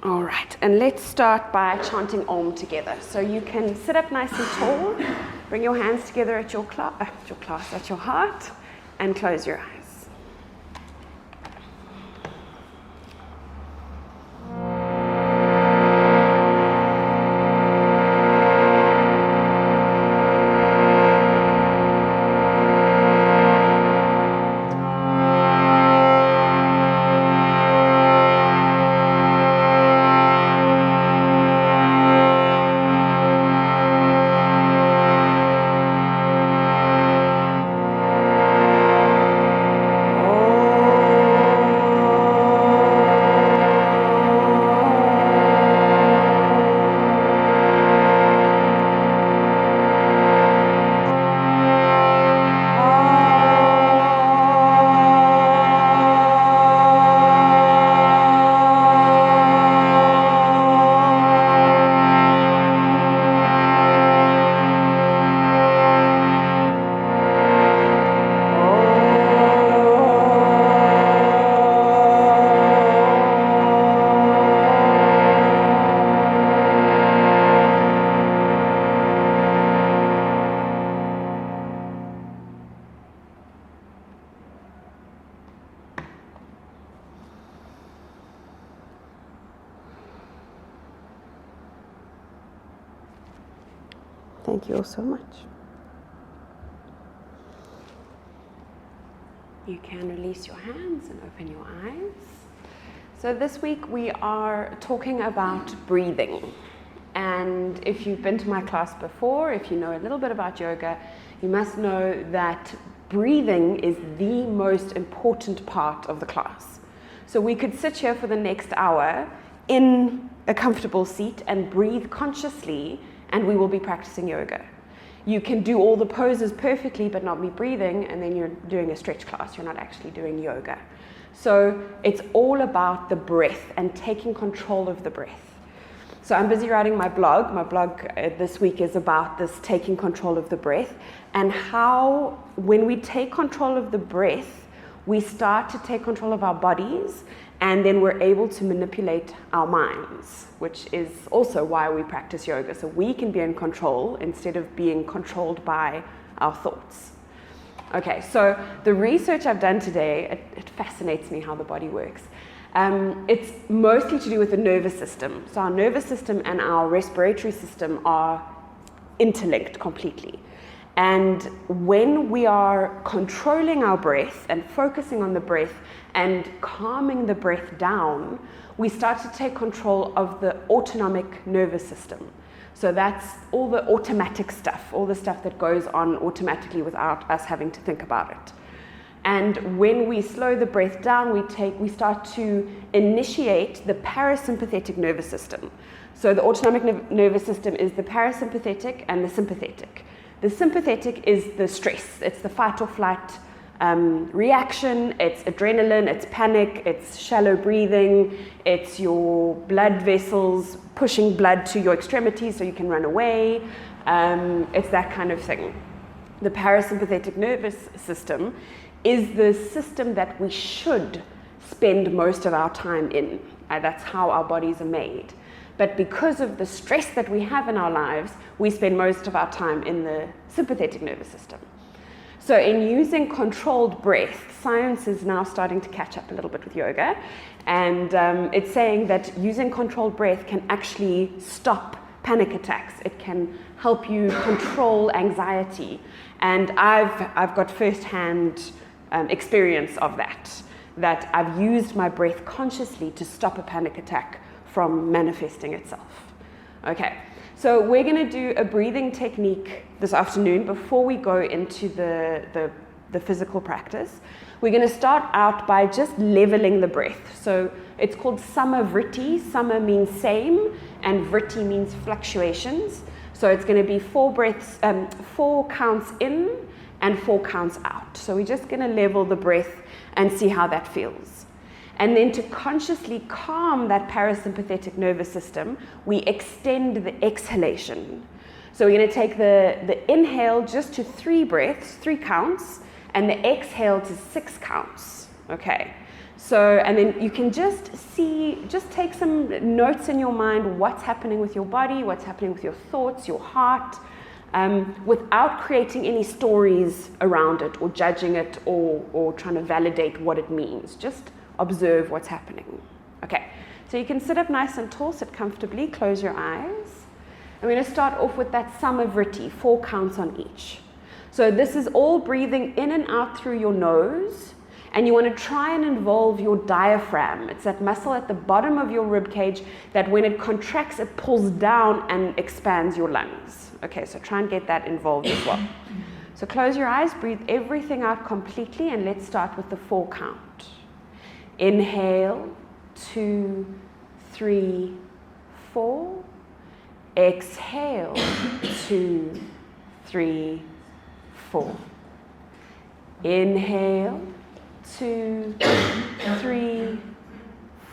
All right, and let's start by chanting Om together. So you can sit up nice and tall, bring your hands together at your at your heart, and close your eyes. Thank you all so much. You can release your hands and open your eyes. So this week we are talking about breathing. And if you've been to my class before, if you know a little bit about yoga, you must know that breathing is the most important part of the class. So we could sit here for the next hour in a comfortable seat and breathe consciously, and we will be practicing yoga. You can do all the poses perfectly but not be breathing, and then you're doing a stretch class. You're not actually doing yoga. So it's all about the breath and taking control of the breath. So I'm busy writing my blog. My blog this week is about this taking control of the breath, and how when we take control of the breath, we start to take control of our bodies, and then we're able to manipulate our minds, which is also why we practice yoga, so we can be in control instead of being controlled by our thoughts. Okay, so the research I've done today, it fascinates me how the body works. It's mostly to do with the nervous system. So our nervous system and our respiratory system are interlinked completely. And when we are controlling our breath and focusing on the breath and calming the breath down, we start to take control of the autonomic nervous system. So that's all the automatic stuff, all the stuff that goes on automatically without us having to think about it. And when we slow the breath down, we start to initiate the parasympathetic nervous system. So the autonomic nervous system is the parasympathetic and the sympathetic. The sympathetic is the stress. It's the fight or flight reaction. It's adrenaline, it's panic, it's shallow breathing, it's your blood vessels pushing blood to your extremities so you can run away. It's that kind of thing. The parasympathetic nervous system is the system that we should spend most of our time in. That's how our bodies are made. But because of the stress that we have in our lives, we spend most of our time in the sympathetic nervous system. So in using controlled breath, science is now starting to catch up a little bit with yoga. And it's saying that using controlled breath can actually stop panic attacks. It can help you control anxiety. And I've got firsthand experience of that I've used my breath consciously to stop a panic attack from manifesting itself. Okay, so we're going to do a breathing technique this afternoon before we go into the physical practice. We're going to start out by just leveling the breath. So it's called sama vritti. Sama means same, and vritti means fluctuations. So it's going to be 4 breaths, 4 counts in and 4 counts out. So we're just going to level the breath and see how that feels. And then to consciously calm that parasympathetic nervous system, we extend the exhalation. So we're going to take the inhale just to 3 breaths, 3 counts, and the exhale to 6 counts. Okay. So, and then you can just take some notes in your mind, what's happening with your body, what's happening with your thoughts, your heart, without creating any stories around it or judging it or trying to validate what it means. Just observe what's happening. Okay, so you can sit up nice and tall, sit comfortably, close your eyes. I'm going to start off with that samavriti, 4 counts on each. So this is all breathing in and out through your nose, and you want to try and involve your diaphragm. It's that muscle at the bottom of your rib cage that when it contracts, it pulls down and expands your lungs. Okay, so try and get that involved as well. So close your eyes, breathe everything out completely, and let's start with the 4 count. Inhale, 2, 3, 4. Exhale, 2, 3, 4. Inhale, 2, 3,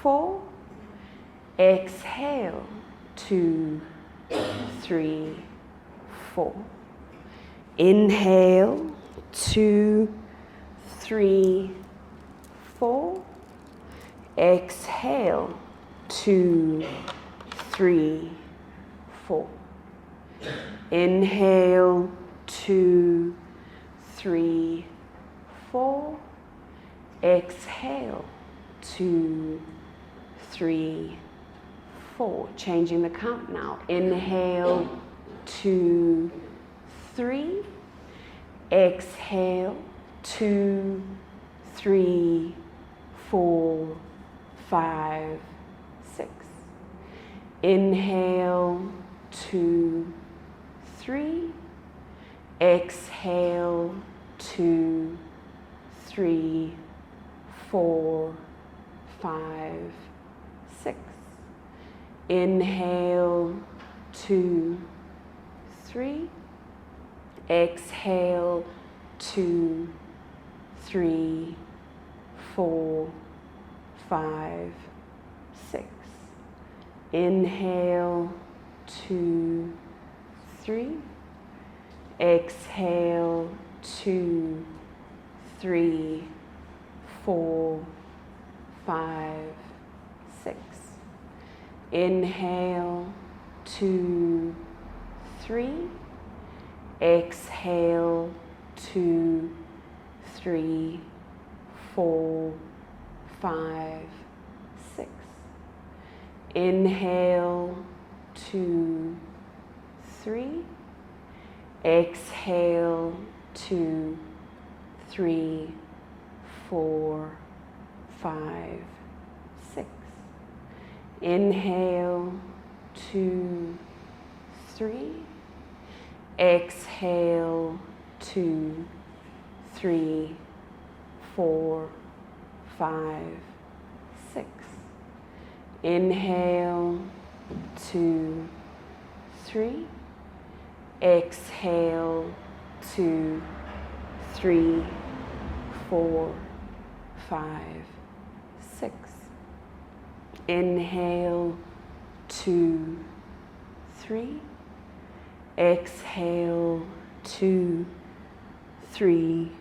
4. Exhale, 2, 3, 4. Inhale, 2, 3, 4. Exhale, 2, 3, 4. Inhale, 2, 3, 4. Exhale, 2, 3, 4. Changing the count now. Inhale, 2, 3. Exhale, 2, 3, 4, 5, 6. Inhale, 2, 3. Exhale, 2, 3, 4, 5, 6. Inhale, 2, 3. Exhale, 2, 3, 4, 5, 6. Inhale, 2, 3. Exhale, 2, 3, 4, 5, 6. Inhale, 2, 3. Exhale, 2, 3, 4, 5, 6. Inhale, 2, 3. Exhale, 2, 3, 4, 5, 6. Inhale, 2, 3. Exhale, 2, 3, 4, 5, 6. Inhale, 2, 3. Exhale, 2, 3, 4, 5, 6. Inhale, 2, 3. Exhale, 2, 3,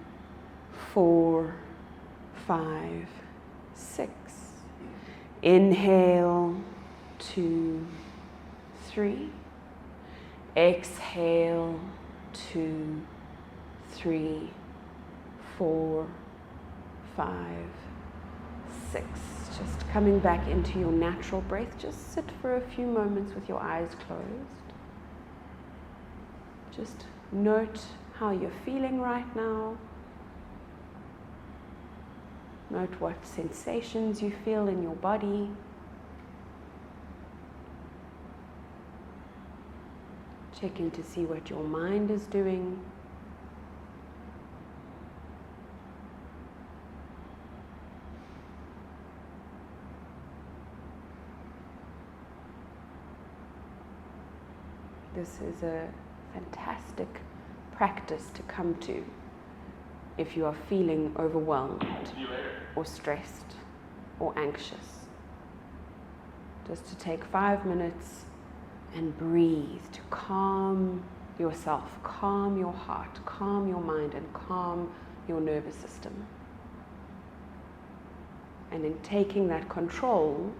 4, 5, 6. Inhale, 2, 3. Exhale, 2, 3, 4, 5, 6. Just coming back into your natural breath. Just sit for a few moments with your eyes closed. Just note how you're feeling right now. Note what sensations you feel in your body. Checking to see what your mind is doing. This is a fantastic practice to come to if you are feeling overwhelmed or stressed or anxious. Just to take 5 minutes and breathe to calm yourself, calm your heart, calm your mind, and calm your nervous system. And in taking that control,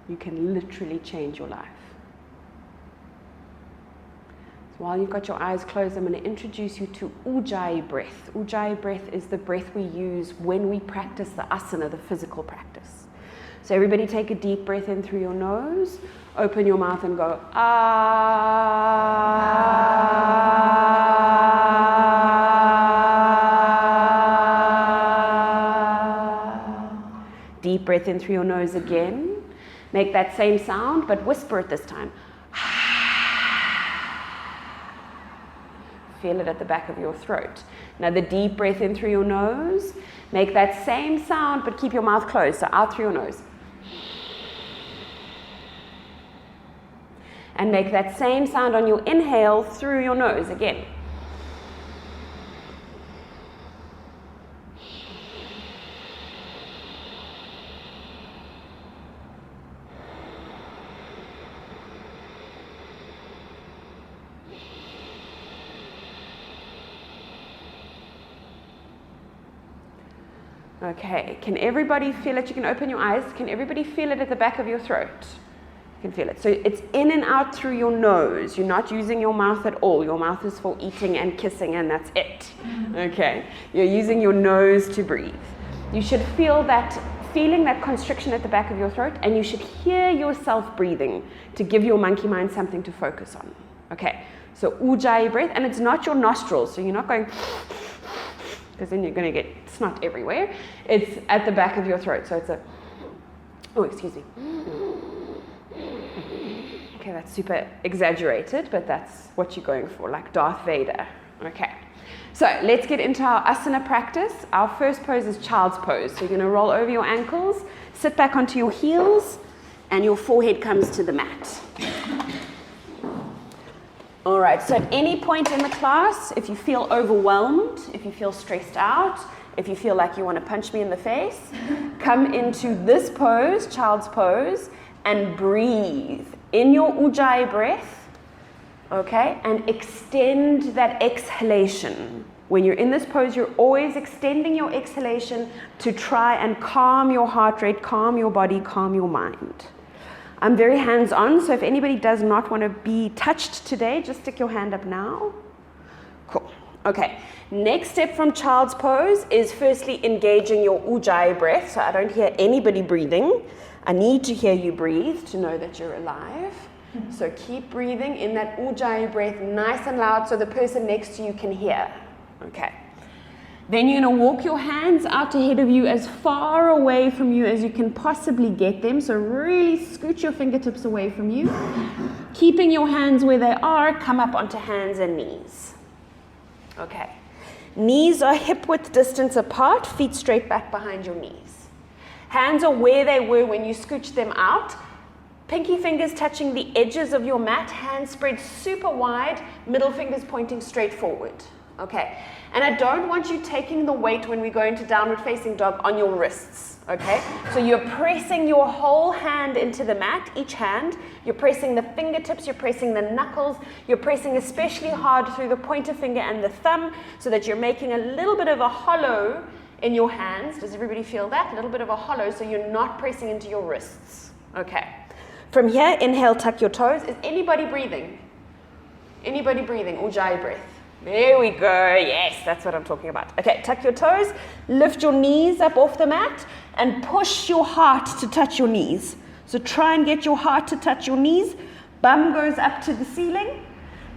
you can literally change your life. So while you've got your eyes closed, I'm going to introduce you to Ujjayi breath. Ujjayi breath is the breath we use when we practice the asana, the physical practice. So everybody take a deep breath in through your nose, open your mouth and go, ah. Deep breath in through your nose again. Make that same sound, but whisper it this time. Feel it at the back of your throat. Now the deep breath in through your nose. Make that same sound, but keep your mouth closed, so out through your nose. And make that same sound on your inhale through your nose again. Okay, can everybody feel it? You can open your eyes. Can everybody feel it at the back of your throat? You can feel it. So it's in and out through your nose. You're not using your mouth at all. Your mouth is for eating and kissing, and that's it. Okay, you're using your nose to breathe. You should feel that feeling, that constriction at the back of your throat, and you should hear yourself breathing to give your monkey mind something to focus on. Okay, so Ujjayi breath, and it's not your nostrils, so you're not going, because then you're going to get snot everywhere. It's at the back of your throat, so it's a, oh, excuse me. Okay, that's super exaggerated, but that's what you're going for, like Darth Vader. Okay, so let's get into our asana practice. Our first pose is child's pose. So you're going to roll over your ankles, sit back onto your heels, and your forehead comes to the mat. All right, so at any point in the class, if you feel overwhelmed, if you feel stressed out, if you feel like you want to punch me in the face, come into this pose, child's pose, and breathe in your Ujjayi breath, okay, and extend that exhalation. When you're in this pose, you're always extending your exhalation to try and calm your heart rate, calm your body, calm your mind. I'm very hands-on, so if anybody does not want to be touched today, just stick your hand up now. Cool. Okay, next step from child's pose is firstly engaging your Ujjayi breath. So I don't hear anybody breathing. I need to hear you breathe to know that you're alive. So keep breathing in that Ujjayi breath nice and loud so the person next to you can hear. Okay. Then you're going to walk your hands out ahead of you as far away from you as you can possibly get them. So really scoot your fingertips away from you. Keeping your hands where they are, come up onto hands and knees. Okay. Knees are hip-width distance apart, feet straight back behind your knees. Hands are where they were when you scooched them out. Pinky fingers touching the edges of your mat, hands spread super wide, middle fingers pointing straight forward. Okay, and I don't want you taking the weight when we go into downward facing dog on your wrists, okay? So you're pressing your whole hand into the mat, each hand. You're pressing the fingertips, you're pressing the knuckles, you're pressing especially hard through the pointer finger and the thumb so that you're making a little bit of a hollow in your hands. Does everybody feel that? A little bit of a hollow so you're not pressing into your wrists. Okay. From here, inhale, tuck your toes. Is anybody breathing? Anybody breathing? Ujjayi breath. There we go. Yes, that's what I'm talking about. Okay, tuck your toes, lift your knees up off the mat, and push your heart to touch your knees. So try and get your heart to touch your knees. Bum goes up to the ceiling.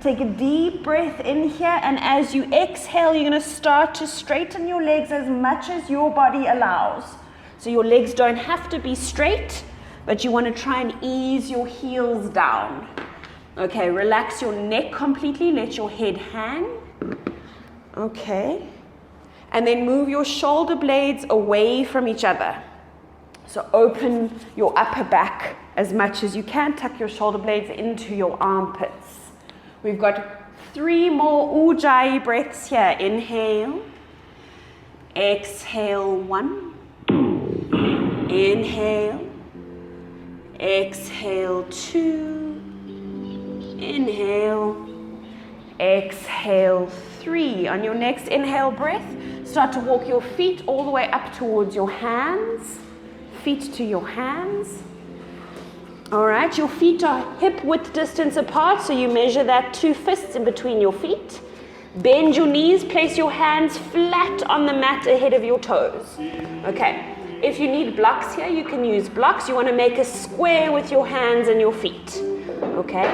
Take a deep breath in here, and as you exhale, you're going to start to straighten your legs as much as your body allows. So your legs don't have to be straight, but you want to try and ease your heels down. Okay, relax your neck completely, let your head hang. Okay. And then move your shoulder blades away from each other. So open your upper back as much as you can, tuck your shoulder blades into your armpits. We've got 3 more Ujjayi breaths here. Inhale, exhale 1, inhale, exhale 2, inhale, exhale 3. On your next inhale breath, start to walk your feet all the way up towards your hands. feet to your hands. All right, your feet are hip width distance apart, so you measure that 2 fists in between your feet. Bend your knees, place your hands flat on the mat ahead of your toes. Okay, if you need blocks here, you can use blocks. You want to make a square with your hands and your feet. Okay,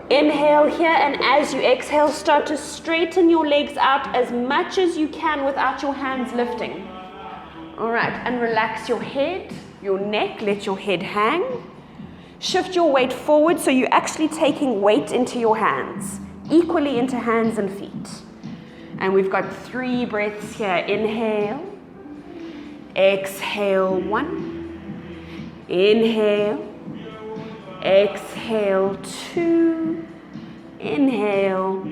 inhale here, and as you exhale, start to straighten your legs out as much as you can without your hands lifting. All right, and relax your head, your neck, let your head hang. Shift your weight forward, so you're actually taking weight into your hands, equally into hands and feet. And we've got 3 breaths here. Inhale, exhale, 1. Inhale, exhale, 2. Inhale,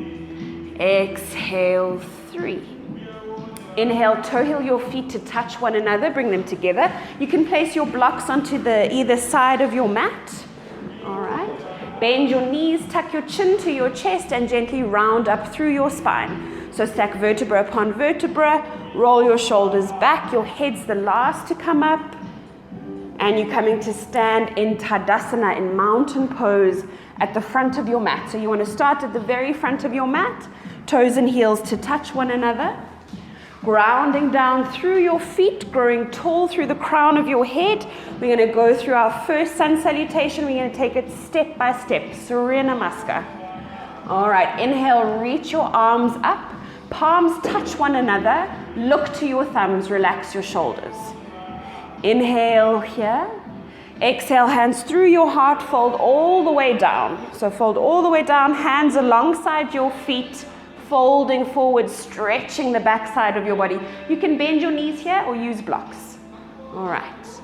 exhale, 3. Inhale, toe heel your feet to touch one another, bring them together. You can place your blocks onto either side of your mat. All right. Bend your knees, tuck your chin to your chest, and gently round up through your spine. So stack vertebra upon vertebra, roll your shoulders back, your head's the last to come up, and you're coming to stand in Tadasana, in mountain pose, at the front of your mat. So you want to start at the very front of your mat, toes and heels to touch one another. Grounding down through your feet, growing tall through the crown of your head. We're going to go through our first sun salutation. We're going to take it step by step, Surya Namaskar. All right, inhale, reach your arms up, palms touch one another, look to your thumbs, relax your shoulders. Inhale here, exhale, hands through your heart, fold all the way down. So fold all the way down, hands alongside your feet, folding forward, stretching the back side of your body. You can bend your knees here or use blocks. All right.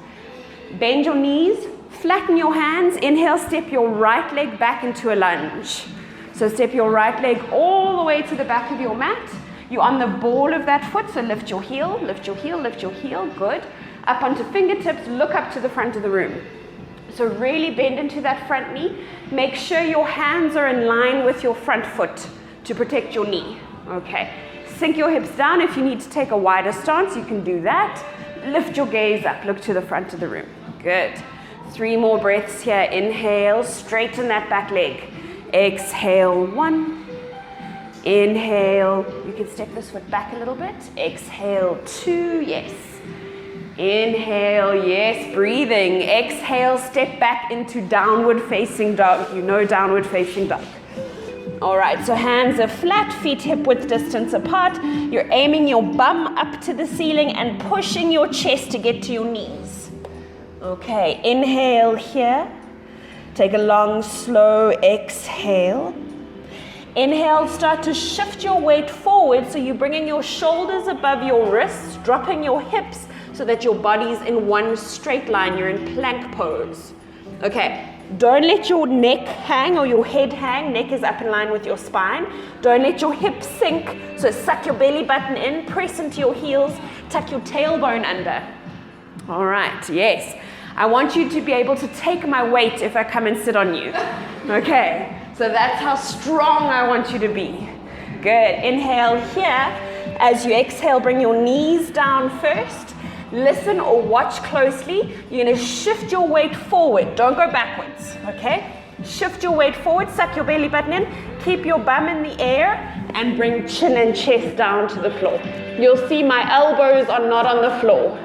Bend your knees, flatten your hands. Inhale, step your right leg back into a lunge. So step your right leg all the way to the back of your mat. You're on the ball of that foot, so lift your heel, lift your heel, lift your heel. Good. Up onto fingertips, look up to the front of the room. So really bend into that front knee. Make sure your hands are in line with your front foot to protect your knee. Okay, sink your hips down. If you need to take a wider stance, you can do that. Lift your gaze up, look to the front of the room. Good. 3 more breaths here. Inhale, straighten that back leg. Exhale, 1. Inhale, you can step this foot back a little bit. Exhale, 2, yes. Inhale, yes, breathing. Exhale, step back into downward facing dog. You know downward facing dog. All right, so hands are flat, feet hip width distance apart. You're aiming your bum up to the ceiling and pushing your chest to get to your knees. Okay, inhale here. Take a long, slow exhale. Inhale, start to shift your weight forward, so you're bringing your shoulders above your wrists, dropping your hips so that your body's in one straight line. You're in plank pose. Okay. Don't let your neck hang or your head hang. Neck is up in line with your spine. Don't let your hips sink. So suck your belly button in, press into your heels, tuck your tailbone under. All right, yes. I want you to be able to take my weight if I come and sit on you. Okay, so that's how strong I want you to be. Good. Inhale here. As you exhale, bring your knees down first. Listen or watch closely. You're going to shift your weight forward. Don't go backwards, okay? Shift your weight forward, suck your belly button in, keep your bum in the air, and bring chin and chest down to the floor. You'll see my elbows are not on the floor,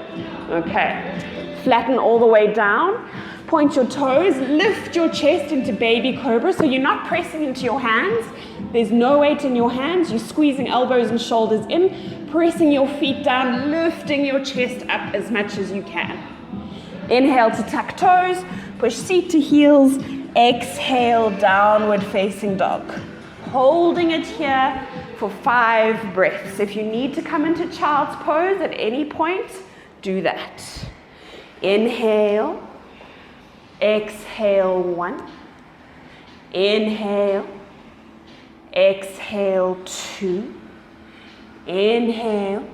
okay? Flatten all the way down. Point your toes, lift your chest into baby cobra, so you're not pressing into your hands. There's no weight in your hands. You're squeezing elbows and shoulders in, pressing your feet down, lifting your chest up as much as you can. Inhale to tuck toes, push seat to heels, exhale, downward facing dog. Holding it here for 5 breaths. If you need to come into child's pose at any point, do that. Inhale, exhale, 1. Inhale, exhale, 2. Inhale,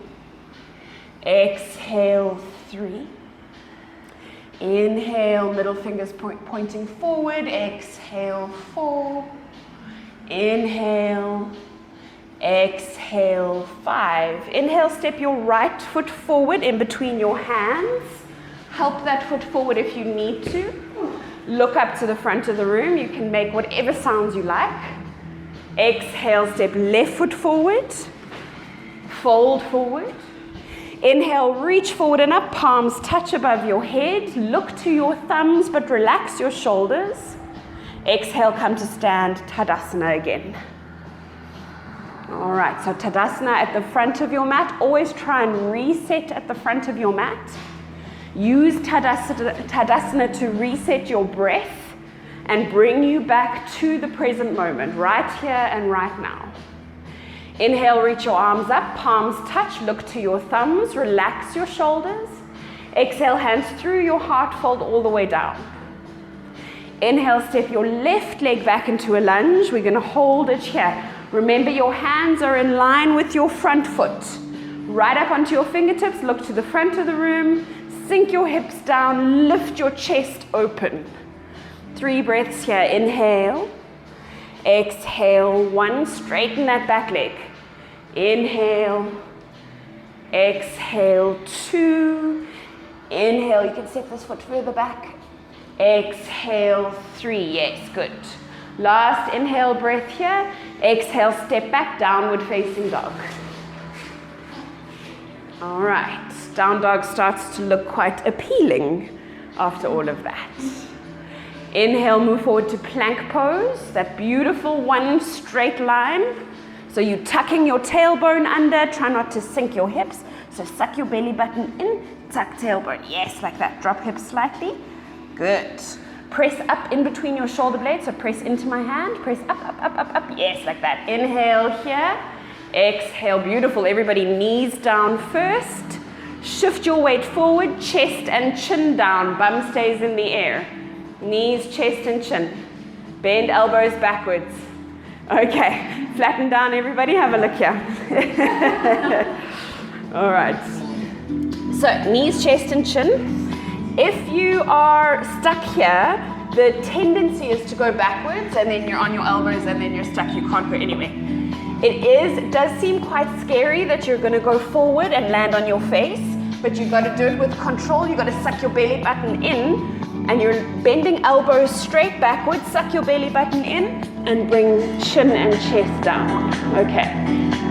exhale, 3. Inhale, middle fingers pointing forward, exhale, 4. Inhale, exhale, 5. Inhale, step your right foot forward in between your hands. Help that foot forward if you need to. Look up to the front of the room. You can make whatever sounds you like. Exhale, step left foot forward. Fold forward. Inhale, reach forward and up. Palms touch above your head. Look to your thumbs, but relax your shoulders. Exhale, come to stand, Tadasana again. All right, so Tadasana at the front of your mat. Always try and reset at the front of your mat. Use Tadasana to reset your breath and bring you back to the present moment, right here and right now. Inhale, reach your arms up, palms touch, look to your thumbs, relax your shoulders. Exhale, hands through your heart, fold all the way down. Inhale, step your left leg back into a lunge. We're going to hold it here. Remember, your hands are in line with your front foot. Right up onto your fingertips, look to the front of the room, sink your hips down, lift your chest open. 3 breaths here. Inhale. Exhale. 1, straighten that back leg. Inhale. Exhale. 2. Inhale, you can step this foot further back. Exhale. 3, yes, good. Last inhale breath here. Exhale, step back, downward facing dog. All right, down dog starts to look quite appealing after all of that. Inhale, move forward to plank pose, that beautiful 1 straight line. So you're tucking your tailbone under, try not to sink your hips. So suck your belly button in, tuck tailbone. Yes, like that. Drop hips slightly. Good. Press up in between your shoulder blades. So press into my hand. Press up, up, up, up, up. Yes, like that. Inhale here. Exhale. Beautiful. Everybody, knees down first. Shift your weight forward. Chest and chin down. Bum stays in the air. Knees, chest, and chin. Bend elbows backwards. Okay. Flatten down, everybody. Have a look here. All right. So knees, chest, and chin. If you are stuck here, the tendency is to go backwards and then you're on your elbows and then you're stuck. You can't go anywhere. It does seem quite scary that you're going to go forward and land on your face, but you've got to do it with control. You've got to suck your belly button in and you're bending elbows straight backwards. Suck your belly button in and bring chin and chest down. Okay.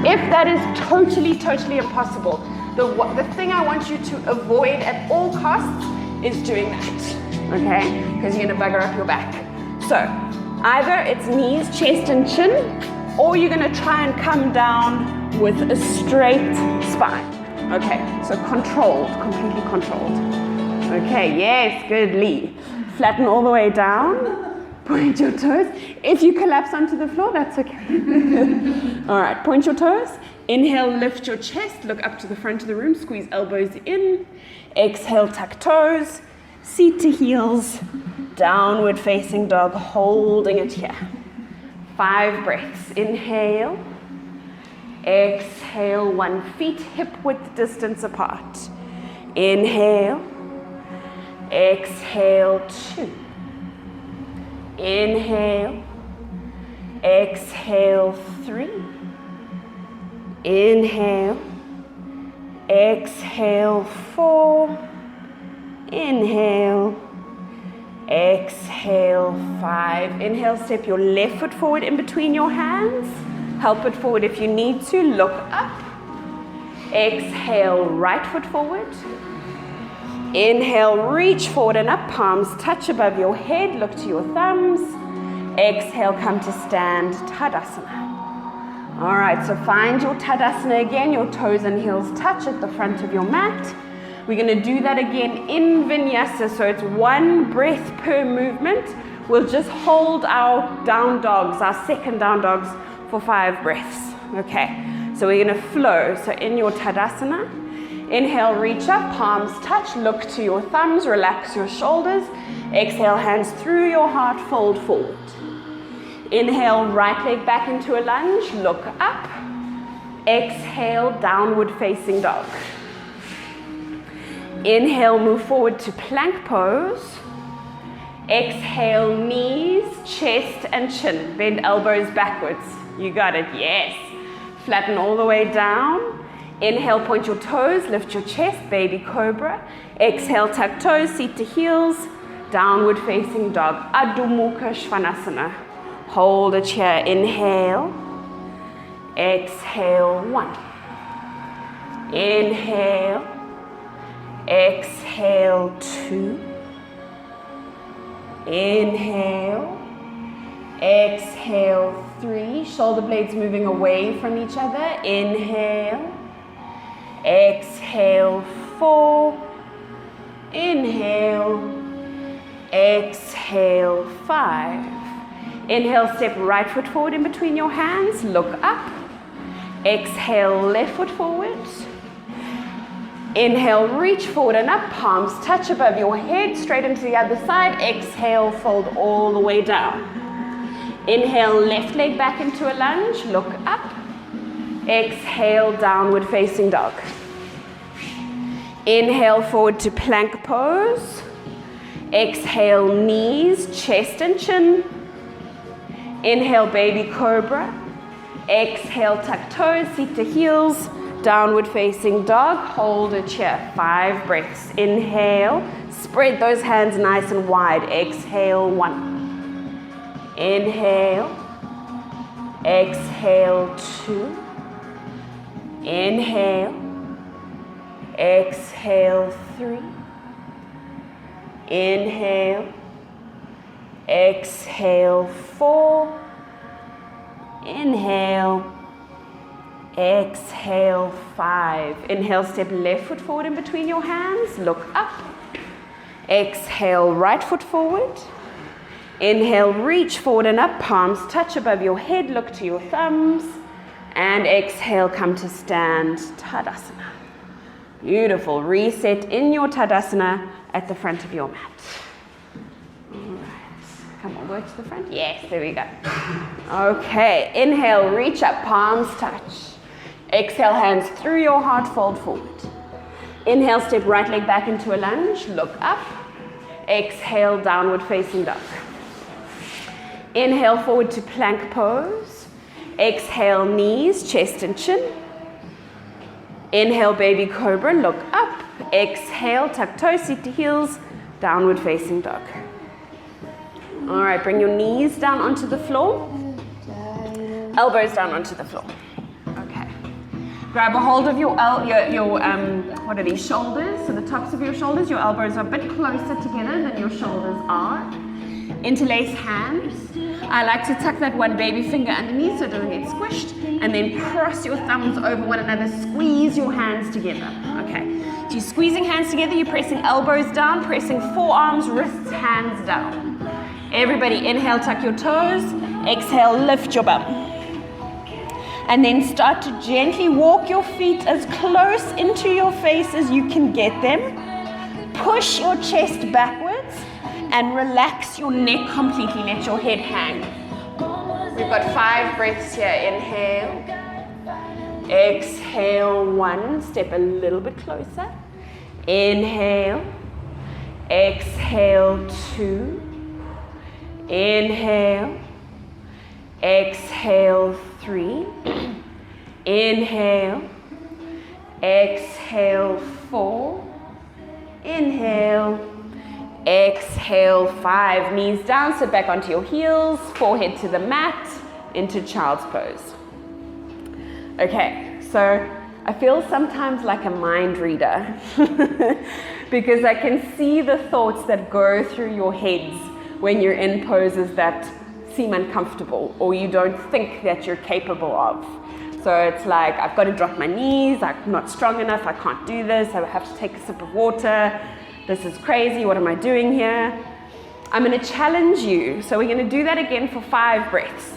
If that is totally, totally impossible, the thing I want you to avoid at all costs is doing that, okay? Because you're gonna bugger up your back. So, either it's knees, chest, and chin, or you're gonna try and come down with a straight spine. Okay, so controlled, completely controlled. Okay, yes, good, Lee. Flatten all the way down, point your toes. If you collapse onto the floor, that's okay. All right, point your toes. Inhale, lift your chest, look up to the front of the room, squeeze elbows in. Exhale, tuck toes, seat to heels, downward facing dog, holding it here. 5 breaths. Inhale. Exhale, 1 feet hip width distance apart. Inhale. Exhale, 2. Inhale. Exhale, 3. Inhale. Exhale, 4. Inhale. Exhale, 5. Inhale, step your left foot forward in between your hands. Help it forward if you need to. Look up. Exhale, right foot forward. Inhale, reach forward and up. Palms touch above your head. Look to your thumbs. Exhale, come to stand, Tadasana. All right, so find your Tadasana again. Your toes and heels touch at the front of your mat. We're going to do that again in Vinyasa, so it's 1 breath per movement. We'll just hold our down dogs, our second down dogs, for 5 breaths. Okay, so we're going to flow. So in your Tadasana, inhale, reach up, palms touch, look to your thumbs, relax your shoulders. Exhale, hands through your heart, fold forward. Inhale, right leg back into a lunge, look up. Exhale, downward facing dog. Inhale, move forward to plank pose. Exhale, knees, chest, and chin. Bend elbows backwards. You got it, yes. Flatten all the way down. Inhale, point your toes, lift your chest, baby cobra. Exhale, tuck toes, seat to heels, downward facing dog, Adho Mukha Svanasana. Hold it here, inhale, exhale, 1. Inhale, exhale, 2. Inhale, exhale, 3. Shoulder blades moving away from each other. Inhale, exhale, 4. Inhale, exhale, 5. Inhale, step right foot forward in between your hands, look up. Exhale, left foot forward. Inhale, reach forward and up, palms touch above your head, straight into the other side. Exhale, fold all the way down. Inhale, left leg back into a lunge, look up. Exhale, downward facing dog. Inhale, forward to plank pose. Exhale, knees, chest and chin. Inhale, baby cobra. Exhale, tuck toes, seat to heels. Downward facing dog, hold it here, 5 breaths. Inhale, spread those hands nice and wide. Exhale, 1. Inhale, exhale, 2. Inhale, exhale, 3. Inhale, exhale, 4. Inhale, exhale, 5. Inhale, step left foot forward in between your hands, look up. Exhale, right foot forward. Inhale, reach forward and up, palms touch above your head, look to your thumbs. And exhale, come to stand, Tadasana. Beautiful, reset in your Tadasana at the front of your mat. All right, come on, work to the front. Yes, there we go. Okay, inhale, reach up, palms touch. Exhale, hands through your heart, fold forward. Inhale, step right leg back into a lunge, look up. Exhale, downward facing dog. Inhale, forward to plank pose. Exhale, knees, chest and chin. Inhale, baby cobra, look up. Exhale, tuck toes, seat to heels, downward facing dog. All right, bring your knees down onto the floor. Elbows down onto the floor. Okay. Grab a hold of your what are these, shoulders? So the tops of your shoulders, your elbows are a bit closer together than your shoulders are. Interlace hands. I like to tuck that one baby finger underneath so it doesn't get squished, and then cross your thumbs over one another, squeeze your hands together. Okay, so you're squeezing hands together, you're pressing elbows down, pressing forearms, wrists, hands down. Everybody inhale, tuck your toes, exhale, lift your bum. And then start to gently walk your feet as close into your face as you can get them. Push your chest backwards and relax your neck completely. Let your head hang. We've got 5 breaths here. Inhale. Exhale, 1. Step a little bit closer. Inhale. Exhale, 2. Inhale. Exhale, 3. Inhale. Exhale, 4. Inhale. Exhale, 5. Knees down, sit back onto your heels, forehead to the mat, into child's pose. Okay, so I feel sometimes like a mind reader because I can see the thoughts that go through your heads when you're in poses that seem uncomfortable or you don't think that you're capable of. So it's like, I've got to drop my knees, I'm not strong enough, I can't do this, I have to take a sip of water. This is crazy, what am I doing here? I'm going to challenge you. So we're going to do that again for 5 breaths.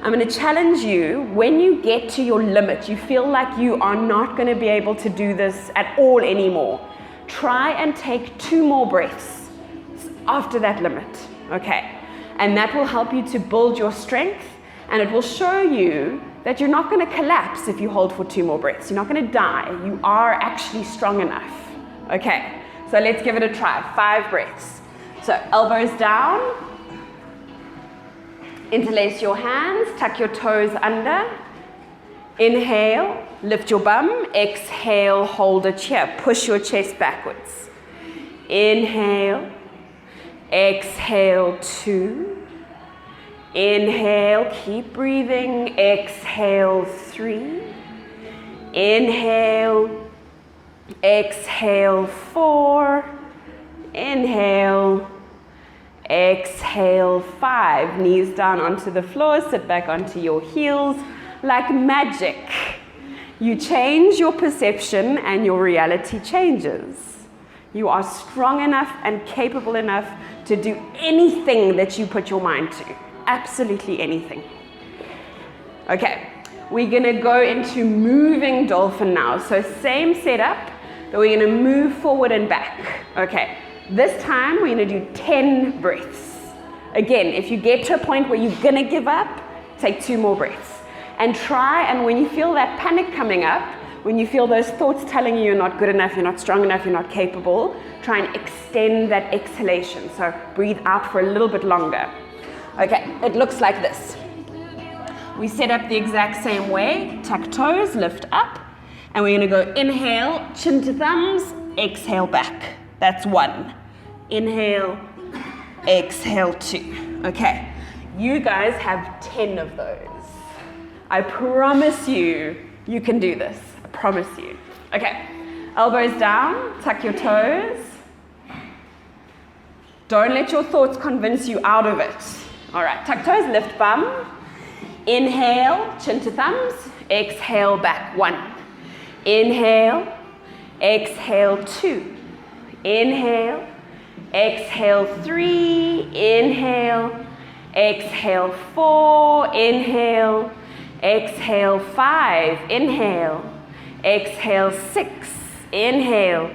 I'm going to challenge you when you get to your limit, you feel like you are not going to be able to do this at all anymore. Try and take 2 more breaths after that limit, okay? And that will help you to build your strength, and it will show you that you're not going to collapse if you hold for 2 more breaths. You're not going to die. You are actually strong enough, okay? So let's give it a try. 5 breaths. So elbows down. Interlace your hands. Tuck your toes under. Inhale, lift your bum. Exhale, hold it here. Push your chest backwards. Inhale. Exhale, 2. Inhale, keep breathing. Exhale, 3. Inhale. Exhale, 4. Inhale. Exhale, 5. Knees down onto the floor. Sit back onto your heels. Like magic, you change your perception and your reality changes. You are strong enough and capable enough to do anything that you put your mind to. Absolutely anything. Okay, we're gonna go into moving dolphin now. So same setup, but we're gonna move forward and back. Okay, this time we're gonna do 10 breaths. Again, if you get to a point where you're gonna give up, take 2 more breaths. And try, and when you feel that panic coming up, when you feel those thoughts telling you you're not good enough, you're not strong enough, you're not capable, try and extend that exhalation. So breathe out for a little bit longer. Okay, it looks like this. We set up the exact same way. Tuck toes, lift up. And we're gonna go inhale, chin to thumbs, exhale back. That's 1. Inhale, exhale, 2. Okay, you guys have 10 of those. I promise you, you can do this. I promise you. Okay, elbows down, tuck your toes. Don't let your thoughts convince you out of it. All right, tuck toes, lift bum. Inhale, chin to thumbs. Exhale, back 1. Inhale, exhale 2. Inhale, exhale 3. Inhale, exhale 4. Inhale, exhale 5, inhale, exhale 6, inhale,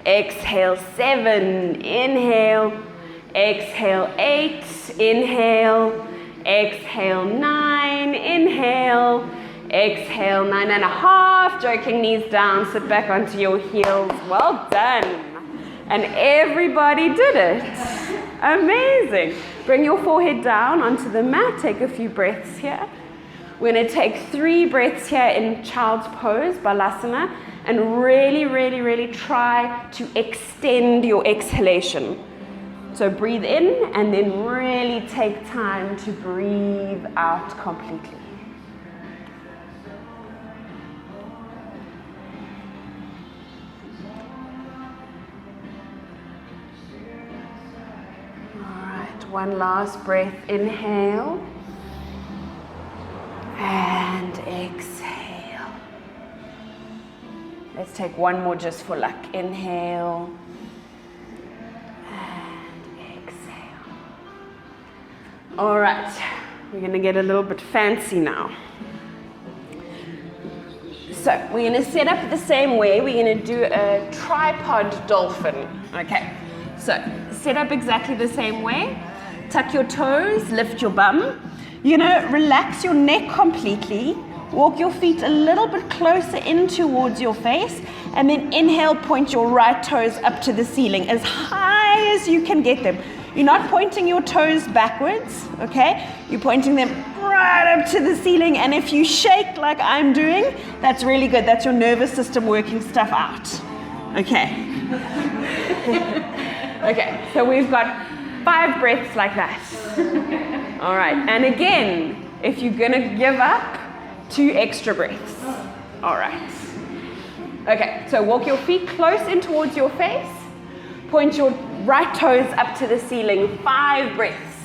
exhale 7, inhale, exhale 8, inhale, exhale 9, inhale, exhale 9.5, joking knees down, sit back onto your heels, well done. And everybody did it. Amazing. Bring your forehead down onto the mat, take a few breaths here. We're going to take 3 breaths here in child's pose, balasana, and really, really, really try to extend your exhalation. So breathe in and then really take time to breathe out completely. All right, one last breath, inhale. And exhale. Let's take one more just for luck. Inhale. And exhale. All right, we're going to get a little bit fancy now. So we're going to set up the same way. We're going to do a tripod dolphin. Okay, so set up exactly the same way. Tuck your toes, lift your bum. You know, relax your neck completely. Walk your feet a little bit closer in towards your face. And then inhale, point your right toes up to the ceiling as high as you can get them. You're not pointing your toes backwards, okay? You're pointing them right up to the ceiling. And if you shake like I'm doing, that's really good. That's your nervous system working stuff out. Okay. Okay, so we've got 5 breaths like that. All right, and again, if you're gonna give up, 2 extra breaths. All right. Okay, so walk your feet close in towards your face. Point your right toes up to the ceiling. 5 breaths.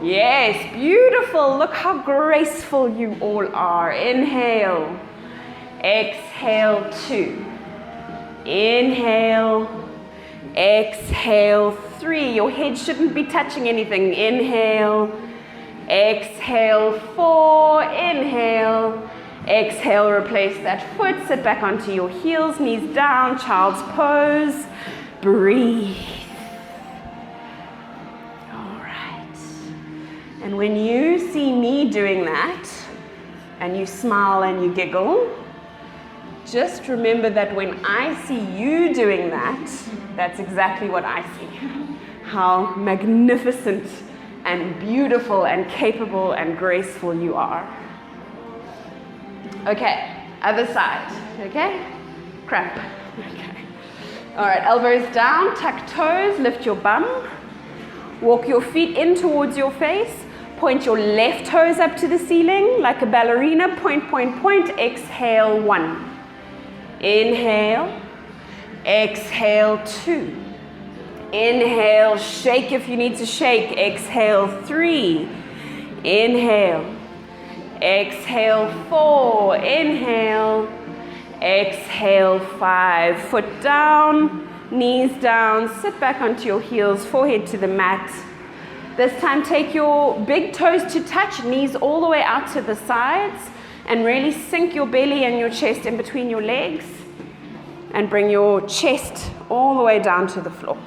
Yes, beautiful. Look how graceful you all are. Inhale. Exhale 2. Inhale. Exhale 3. Your head shouldn't be touching anything. Inhale. Exhale 4. Inhale. Exhale, replace that foot. Sit back onto your heels, knees down, child's pose. Breathe. All right. And when you see me doing that, and you smile and you giggle, just remember that when I see you doing that, that's exactly what I see. How magnificent and beautiful and capable and graceful you are. Okay, other side. Okay? Crap. Okay. All right, elbows down, tuck toes, lift your bum. Walk your feet in towards your face. Point your left toes up to the ceiling like a ballerina. Point, point, point. Exhale, 1. Inhale. Exhale, 2. Inhale, shake if you need to shake. Exhale, 3. Inhale. Exhale, 4. Inhale. Exhale, 5. Foot down, knees down. Sit back onto your heels, forehead to the mat. This time take your big toes to touch, knees all the way out to the sides, and really sink your belly and your chest in between your legs, and bring your chest all the way down to the floor.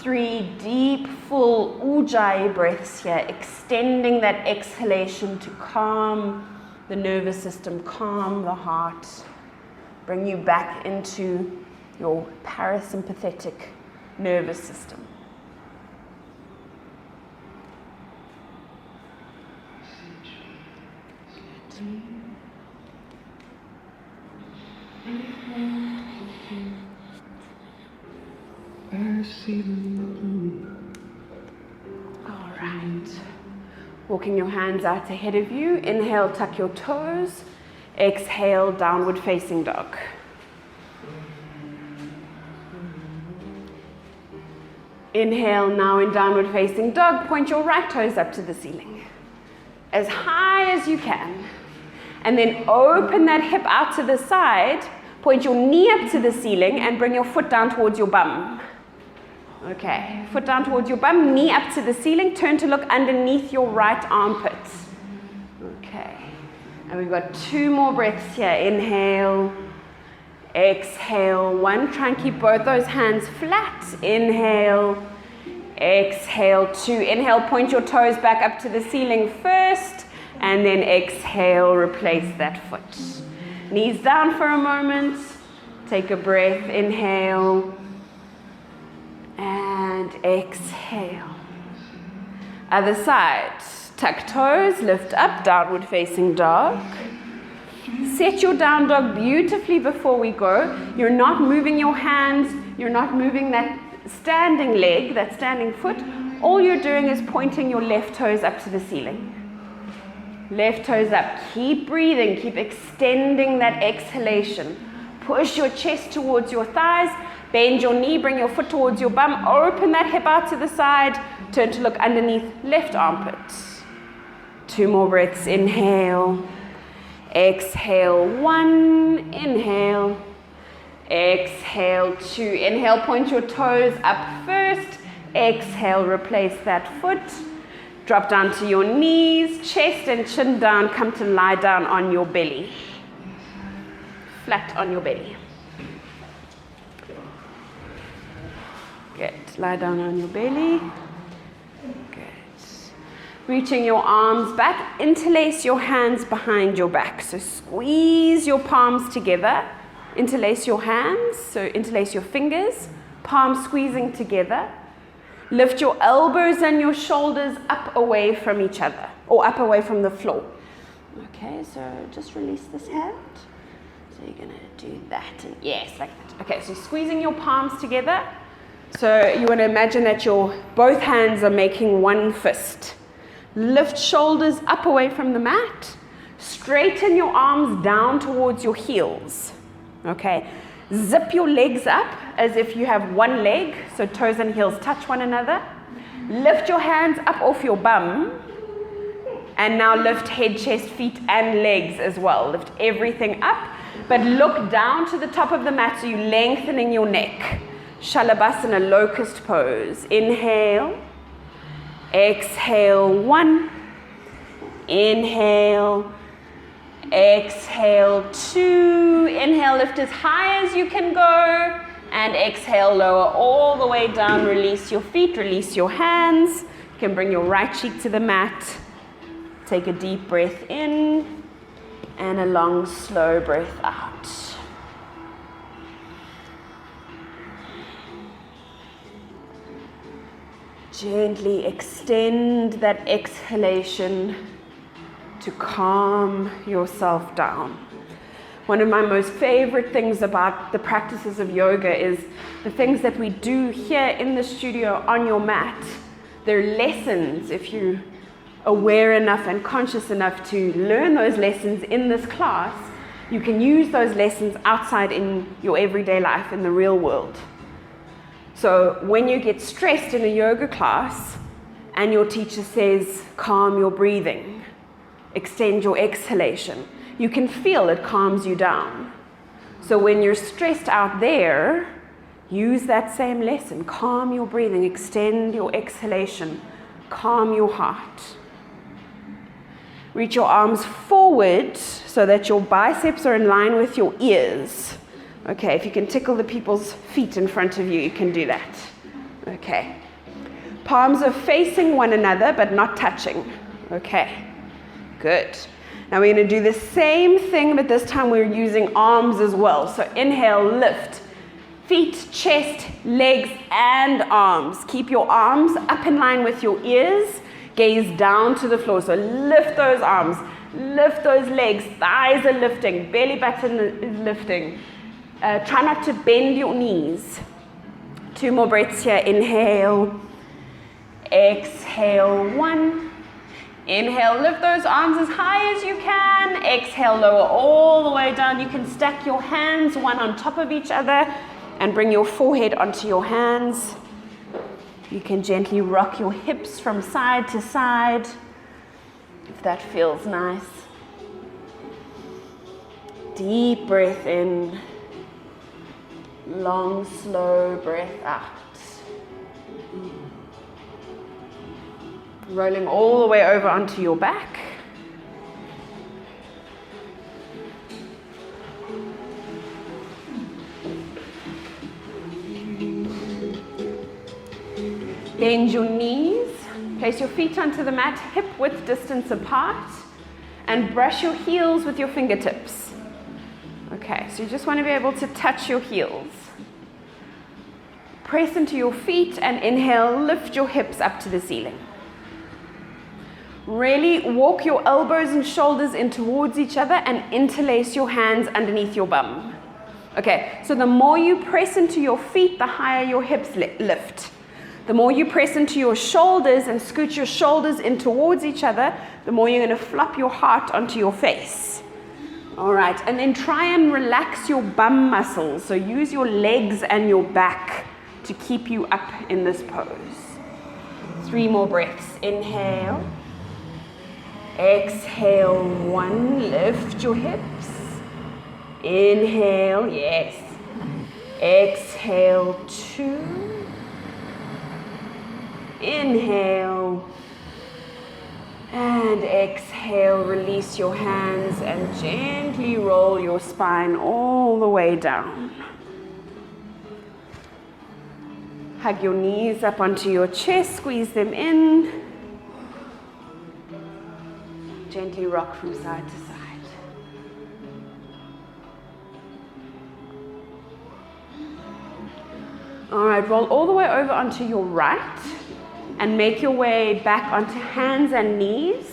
3 deep, full ujjayi breaths here, extending that exhalation to calm the nervous system, calm the heart, bring you back into your parasympathetic nervous system. All right. Walking your hands out ahead of you. Inhale, tuck your toes. Exhale, downward facing dog. Inhale, now in downward facing dog, point your right toes up to the ceiling. As high as you can. And then open that hip out to the side, point your knee up to the ceiling, and bring your foot down towards your bum. Okay, foot down towards your bum, knee up to the ceiling, turn to look underneath your right armpit. Okay, and we've got 2 more breaths here. Inhale, exhale, 1. Try and keep both those hands flat. Inhale, exhale, 2. Inhale, point your toes back up to the ceiling first, and then exhale, replace that foot. Knees down for a moment. Take a breath. Inhale. And exhale. Other side. Tuck toes, lift up, downward facing dog. Set your down dog beautifully before we go. You're not moving your hands. You're not moving that standing leg, that standing foot. All you're doing is pointing your left toes up to the ceiling. Left toes up. Keep breathing. Keep extending that exhalation. Push your chest towards your thighs. Bend your knee, bring your foot towards your bum, open that hip out to the side, turn to look underneath left armpit. 2 more breaths. Inhale, exhale, 1, inhale, exhale, 2. Inhale, point your toes up first, exhale, replace that foot. Drop down to your knees, chest and chin down, come to lie down on your belly. Flat on your belly. Good. Lie down on your belly. Good. Reaching your arms back, interlace your hands behind your back. So squeeze your palms together, interlace your hands, so interlace your fingers, palms squeezing together. Lift your elbows and your shoulders up away from each other, or up away from the floor. Okay, so just release this hand. So you're going to do that, and yes, like that. Okay, so squeezing your palms together. So you want to imagine that your both hands are making one fist. Lift shoulders up away from the mat. Straighten your arms down towards your heels. Okay. Zip your legs up as if you have one leg, so toes and heels touch one another. Lift your hands up off your bum. And now lift head, chest, feet, and legs as well. Lift everything up, but look down to the top of the mat so you're lengthening your neck. Shalabhasana, locust pose. Inhale. Exhale, 1. Inhale. Exhale, 2. Inhale, lift as high as you can go. And exhale, lower all the way down. Release your feet, release your hands. You can bring your right cheek to the mat. Take a deep breath in. And a long, slow breath out. Gently extend that exhalation to calm yourself down. One of my most favorite things about the practices of yoga is the things that we do here in the studio on your mat. They're lessons. If you're aware enough and conscious enough to learn those lessons in this class, you can use those lessons outside in your everyday life, in the real world. So when you get stressed in a yoga class and your teacher says, calm your breathing, extend your exhalation, you can feel it calms you down. So when you're stressed out there, use that same lesson. Calm your breathing, extend your exhalation, calm your heart. Reach your arms forward so that your biceps are in line with your ears. Okay, if you can tickle the people's feet in front of you, you can do that. Okay. Palms are facing one another but not touching. Okay, good. Now we're going to do the same thing, but this time we're using arms as well. So inhale, lift. Feet, chest, legs, and arms. Keep your arms up in line with your ears. Gaze down to the floor. So lift those arms, lift those legs, thighs are lifting, belly button is lifting. Try not to bend your knees. 2 more breaths here. Inhale, exhale, 1. Inhale, lift those arms as high as you can. Exhale, lower all the way down. You can stack your hands one on top of each other and bring your forehead onto your hands. You can gently rock your hips from side to side, if that feels nice. Deep breath in, long, slow breath out. Rolling all the way over onto your back. Bend your knees, place your feet onto the mat, hip width distance apart, and brush your heels with your fingertips. Okay, so you just want to be able to touch your heels. Press into your feet and inhale, lift your hips up to the ceiling. Really walk your elbows and shoulders in towards each other and interlace your hands underneath your bum. Okay, so the more you press into your feet, the higher your hips lift. The more you press into your shoulders and scoot your shoulders in towards each other, the more you're going to flop your heart onto your face. All right, and then try and relax your bum muscles. So use your legs and your back to keep you up in this pose. 3 more breaths. Inhale. Exhale, 1. Lift your hips. Inhale, yes. Exhale, 2. Inhale and exhale, release your hands and gently roll your spine all the way down. Hug your knees up onto your chest, squeeze them in. Gently rock from side to side. All right, roll all the way over onto your right. And make your way back onto hands and knees.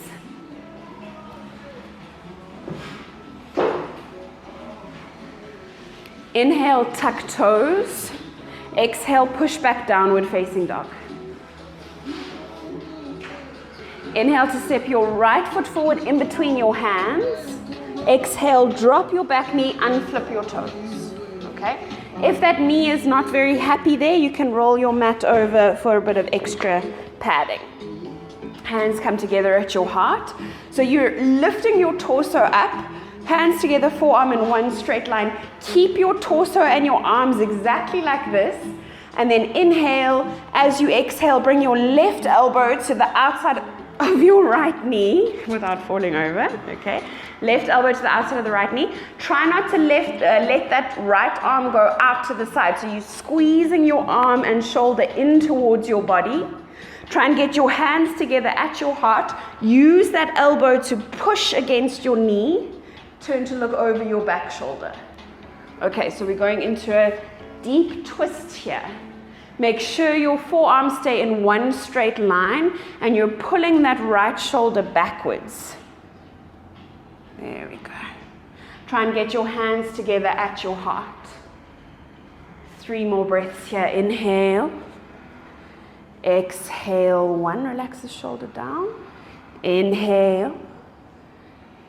Inhale, tuck toes. Exhale, push back downward facing dog. Inhale to step your right foot forward in between your hands. Exhale, drop your back knee, unflip your toes. Okay? If that knee is not very happy there, you can roll your mat over for a bit of extra padding. Hands come together at your heart. So you're lifting your torso up, hands together, forearm in one straight line. Keep your torso and your arms exactly like this. And then inhale. As you exhale, bring your left elbow to the outside of your right knee without falling over. Okay. Left elbow to the outside of the right knee. Try not to let that right arm go out to the side. So you're squeezing your arm and shoulder in towards your body. Try and get your hands together at your heart. Use that elbow to push against your knee. Turn to look over your back shoulder. Okay, so we're going into a deep twist here. Make sure your forearms stay in one straight line and you're pulling that right shoulder backwards. There we go. Try and get your hands together at your heart. 3 more breaths here. Inhale. Exhale. 1. Relax the shoulder down. Inhale.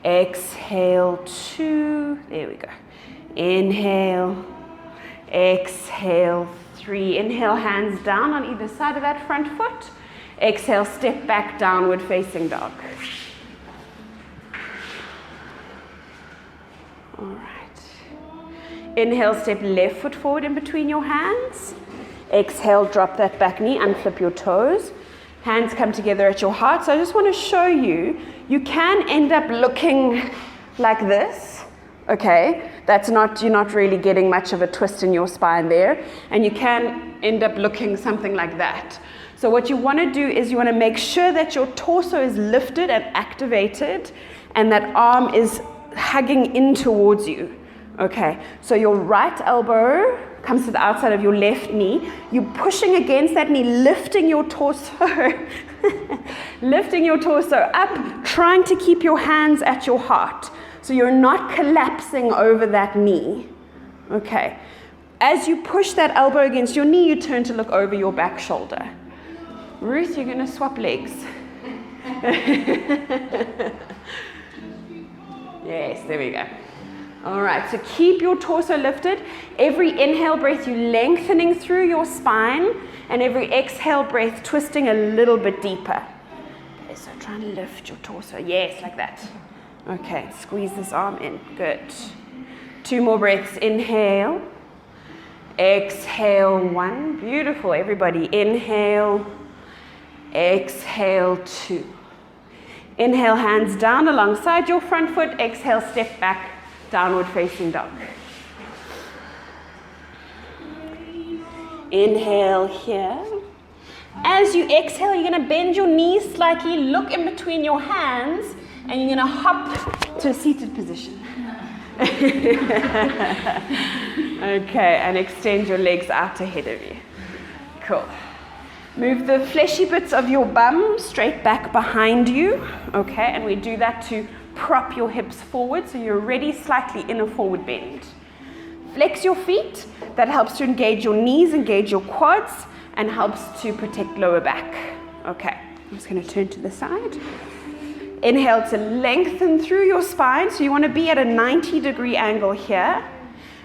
Exhale. 2. There we go. Inhale. Exhale. 3. Inhale, hands down on either side of that front foot. Exhale, step back, downward facing dog. All right. Inhale, step left foot forward in between your hands. Exhale, drop that back knee, unflip your toes. Hands come together at your heart. So I just want to show you, you can end up looking like this, okay? You're not really getting much of a twist in your spine there. And you can end up looking something like that. So what you want to do is you want to make sure that your torso is lifted and activated and that arm is hugging in towards you. Okay, so your right elbow comes to the outside of your left knee. You're pushing against that knee, lifting your torso, lifting your torso up, trying to keep your hands at your heart. So you're not collapsing over that knee. Okay, as you push that elbow against your knee, you turn to look over your back shoulder. Ruth, you're going to swap legs. Yes, there we go. All right, so keep your torso lifted. Every inhale breath, you're lengthening through your spine, and every exhale breath, twisting a little bit deeper. Okay, so try and lift your torso. Yes, like that. Okay, squeeze this arm in. Good. 2 more breaths. Inhale. Exhale. 1. Beautiful, everybody. Inhale. Exhale. 2. Inhale, hands down alongside your front foot. Exhale, step back. Downward facing dog. Inhale here. As you exhale, you're going to bend your knees slightly, look in between your hands, and you're going to hop to a seated position. Okay, and extend your legs out ahead of you. Cool. Move the fleshy bits of your bum straight back behind you. Okay, and we do that to prop your hips forward so you're already slightly in a forward bend. Flex your feet. That helps to engage your knees, engage your quads, and helps to protect lower back. Okay, I'm just going to turn to the side. Inhale to lengthen through your spine. So you want to be at a 90-degree angle here.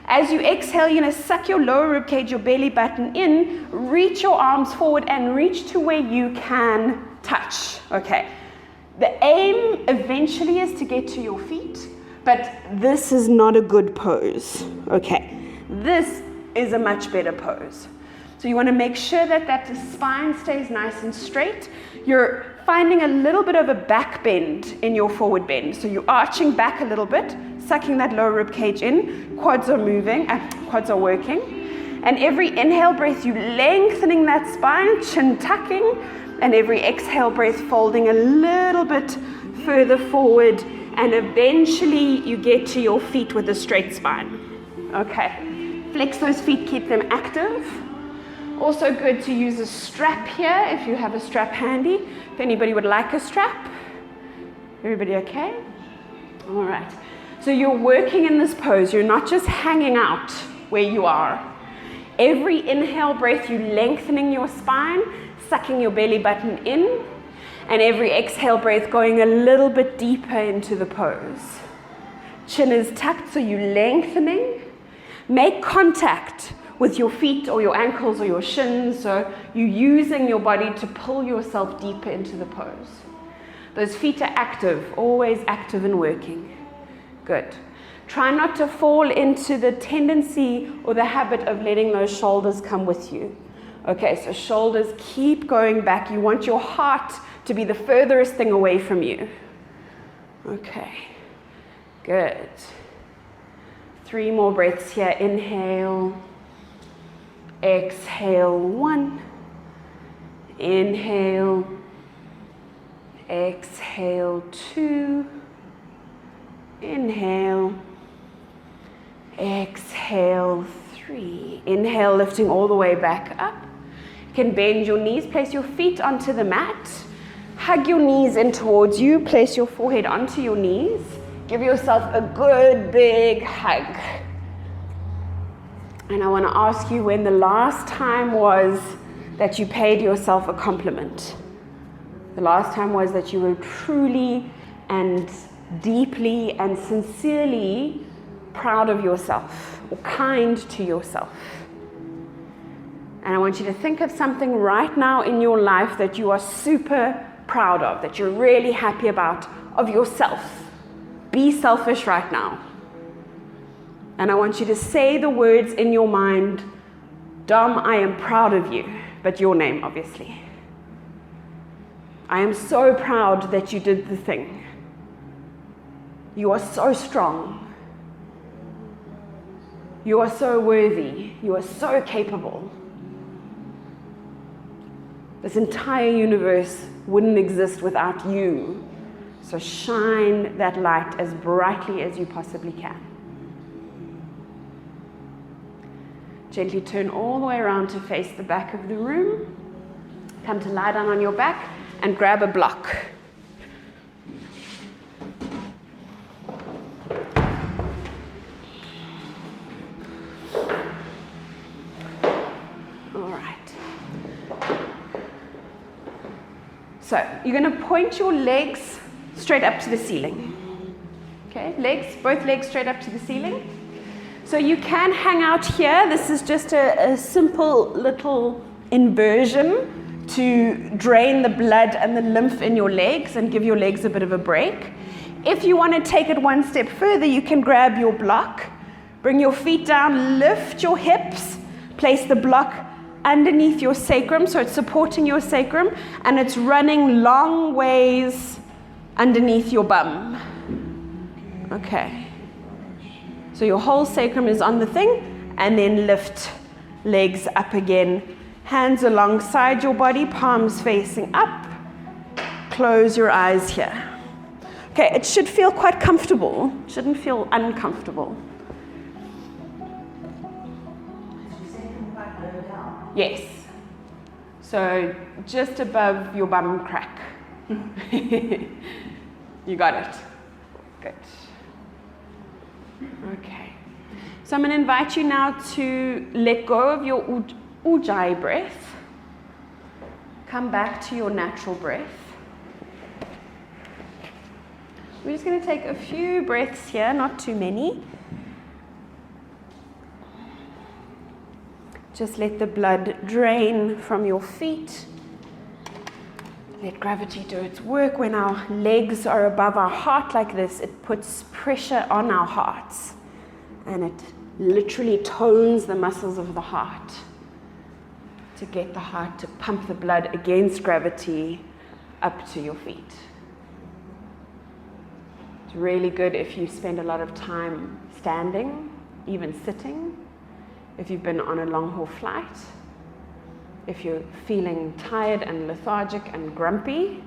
As you exhale, you're going to suck your lower rib cage, your belly button in, reach your arms forward and reach to where you can touch. Okay. The aim eventually is to get to your feet, but this is not a good pose. Okay, this is a much better pose. So you want to make sure that the spine stays nice and straight. You're finding a little bit of a back bend in your forward bend. So you're arching back a little bit, sucking that lower rib cage in. Quads are moving, quads are working. And every inhale breath, you're lengthening that spine, chin tucking. And every exhale breath, folding a little bit further forward, and eventually you get to your feet with a straight spine. Okay, flex those feet, keep them active. Also good to use a strap here if you have a strap handy. If anybody would like a strap. Everybody okay? All right. So you're working in this pose. You're not just hanging out where you are. Every inhale breath, you're lengthening your spine, sucking your belly button in, and every exhale breath going a little bit deeper into the pose. Chin is tucked, so you're lengthening. Make contact with your feet or your ankles or your shins, so you're using your body to pull yourself deeper into the pose. Those feet are active, always active and working. Good. Try not to fall into the tendency or the habit of letting those shoulders come with you. Okay, so shoulders keep going back. You want your heart to be the furthest thing away from you. Okay, good. 3 more breaths here. Inhale. Exhale. 1. Inhale. Exhale. 2. Inhale. Exhale. 3. Inhale, lifting all the way back up. You can bend your knees, place your feet onto the mat. Hug your knees in towards you, place your forehead onto your knees. Give yourself a good big hug. And I want to ask you when the last time was that you paid yourself a compliment. The last time was that you were truly and deeply and sincerely proud of yourself or kind to yourself. And I want you to think of something right now in your life that you are super proud of, that you're really happy about, of yourself. Be selfish right now. And I want you to say the words in your mind, Dom, I am proud of you, but your name, obviously. I am so proud that you did the thing. You are so strong. You are so worthy. You are so capable. This entire universe wouldn't exist without you. So shine that light as brightly as you possibly can. Gently turn all the way around to face the back of the room. Come to lie down on your back and grab a block. All right. So you're going to point your legs straight up to the ceiling. Okay, both legs straight up to the ceiling. So you can hang out here. This is just a simple little inversion to drain the blood and the lymph in your legs and give your legs a bit of a break. If you want to take it one step further, you can grab your block, bring your feet down, lift your hips, place the block underneath your sacrum, so it's supporting your sacrum, and it's running long ways underneath your bum. Okay. So your whole sacrum is on the thing, and then lift legs up again. Hands alongside your body, palms facing up. Close your eyes here. Okay, it should feel quite comfortable. It shouldn't feel uncomfortable. Yes. So just above your bum crack. You got it. Good. Okay. So I'm going to invite you now to let go of your ujjayi breath. Come back to your natural breath. We're just going to take a few breaths here, not too many. Just let the blood drain from your feet. Let gravity do its work. When our legs are above our heart like this, it puts pressure on our hearts. And it literally tones the muscles of the heart to get the heart to pump the blood against gravity up to your feet. It's really good if you spend a lot of time standing, even sitting. If you've been on a long haul flight, if you're feeling tired and lethargic and grumpy,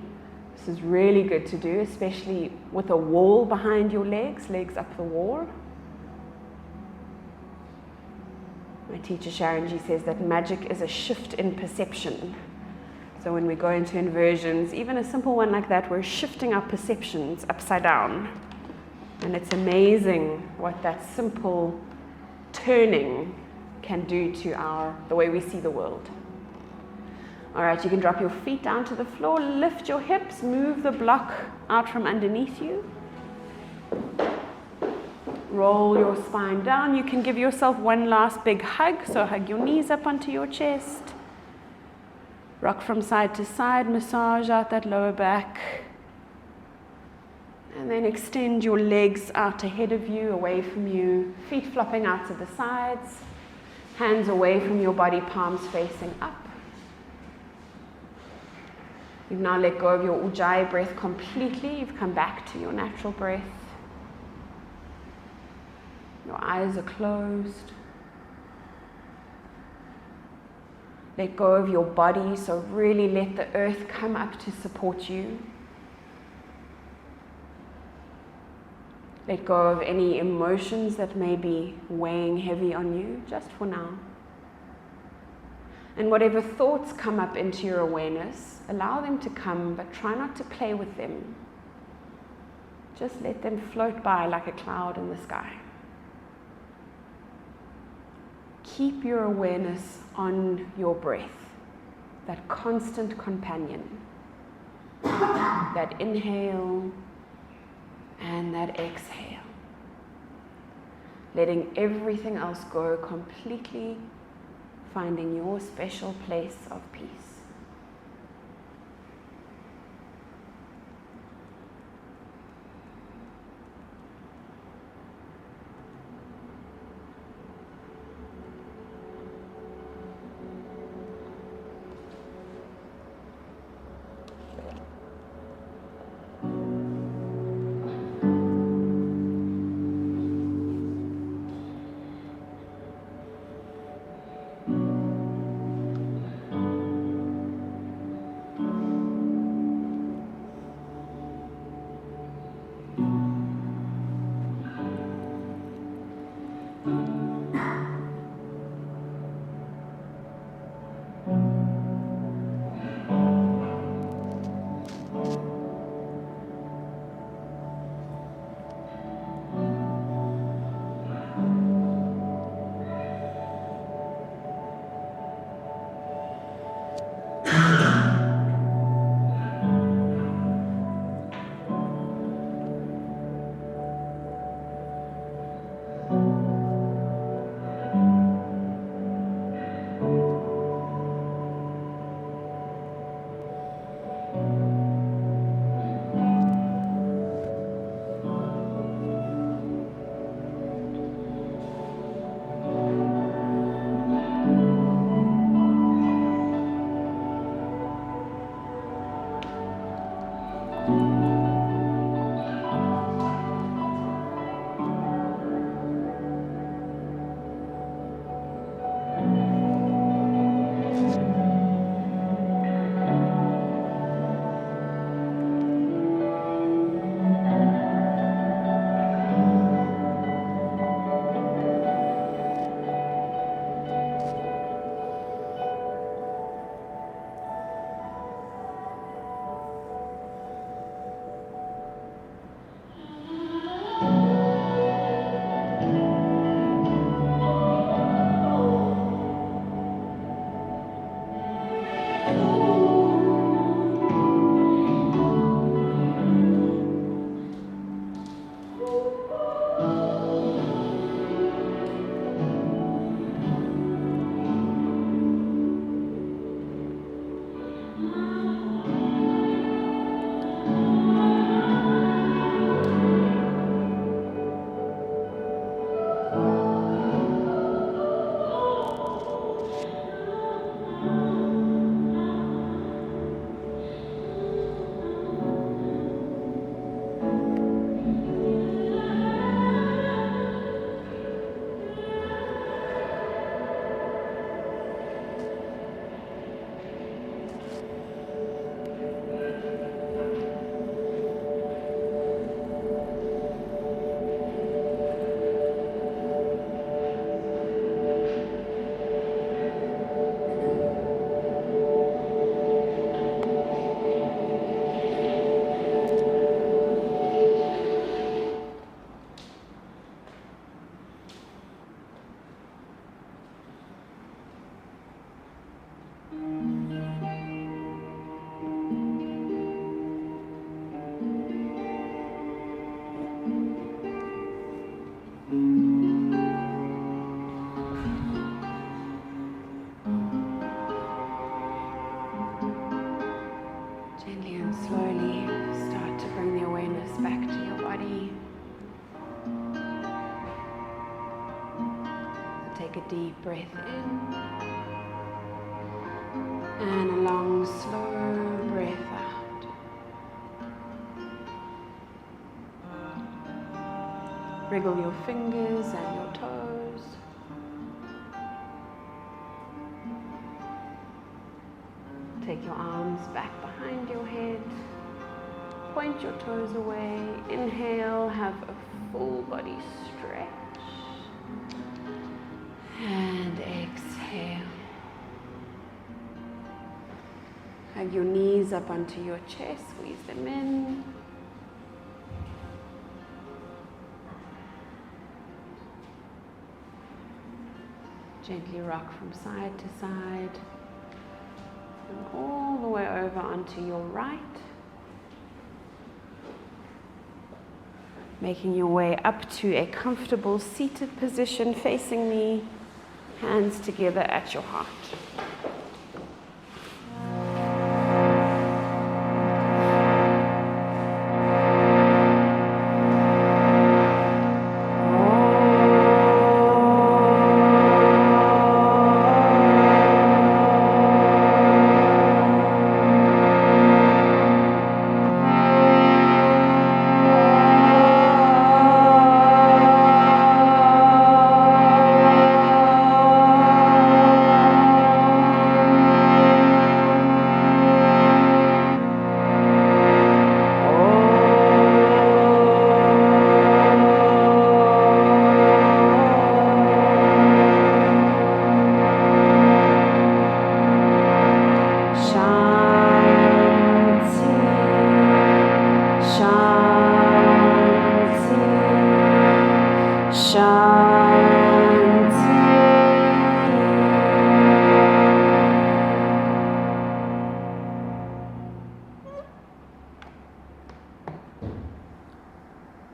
this is really good to do, especially with a wall behind your legs up the wall. My teacher Sharon G says that magic is a shift in perception. So when we go into inversions, even a simple one like that, we're shifting our perceptions upside down. And it's amazing what that simple turning can do to the way we see the world. All right, you can drop your feet down to the floor, lift your hips, move the block out from underneath you. Roll your spine down. You can give yourself one last big hug, so hug your knees up onto your chest. Rock from side to side, massage out that lower back. And then extend your legs out ahead of you, away from you, feet flopping out to the sides. Hands away from your body, palms facing up. You've now let go of your ujjayi breath completely. You've come back to your natural breath. Your eyes are closed. Let go of your body, so really let the earth come up to support you. Let go of any emotions that may be weighing heavy on you, just for now. And whatever thoughts come up into your awareness, allow them to come, but try not to play with them. Just let them float by like a cloud in the sky. Keep your awareness on your breath, that constant companion, that inhale and that exhale, letting everything else go completely, finding your special place of peace. Take a deep breath in and a long, slow breath out. Wriggle your fingers and your toes. Take your arms back behind your head. Point your toes away. Inhale, have a full body stretch. And exhale. Hug your knees up onto your chest, squeeze them in. Gently rock from side to side and all the way over onto your right. Making your way up to a comfortable seated position facing me, hands together at your heart.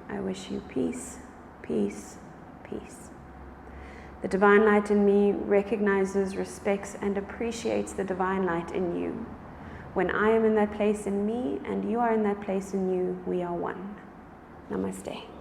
I wish you peace, peace, peace. The divine light in me recognizes, respects, and appreciates the divine light in you. When I am in that place in me and you are in that place in you, we are one. Namaste.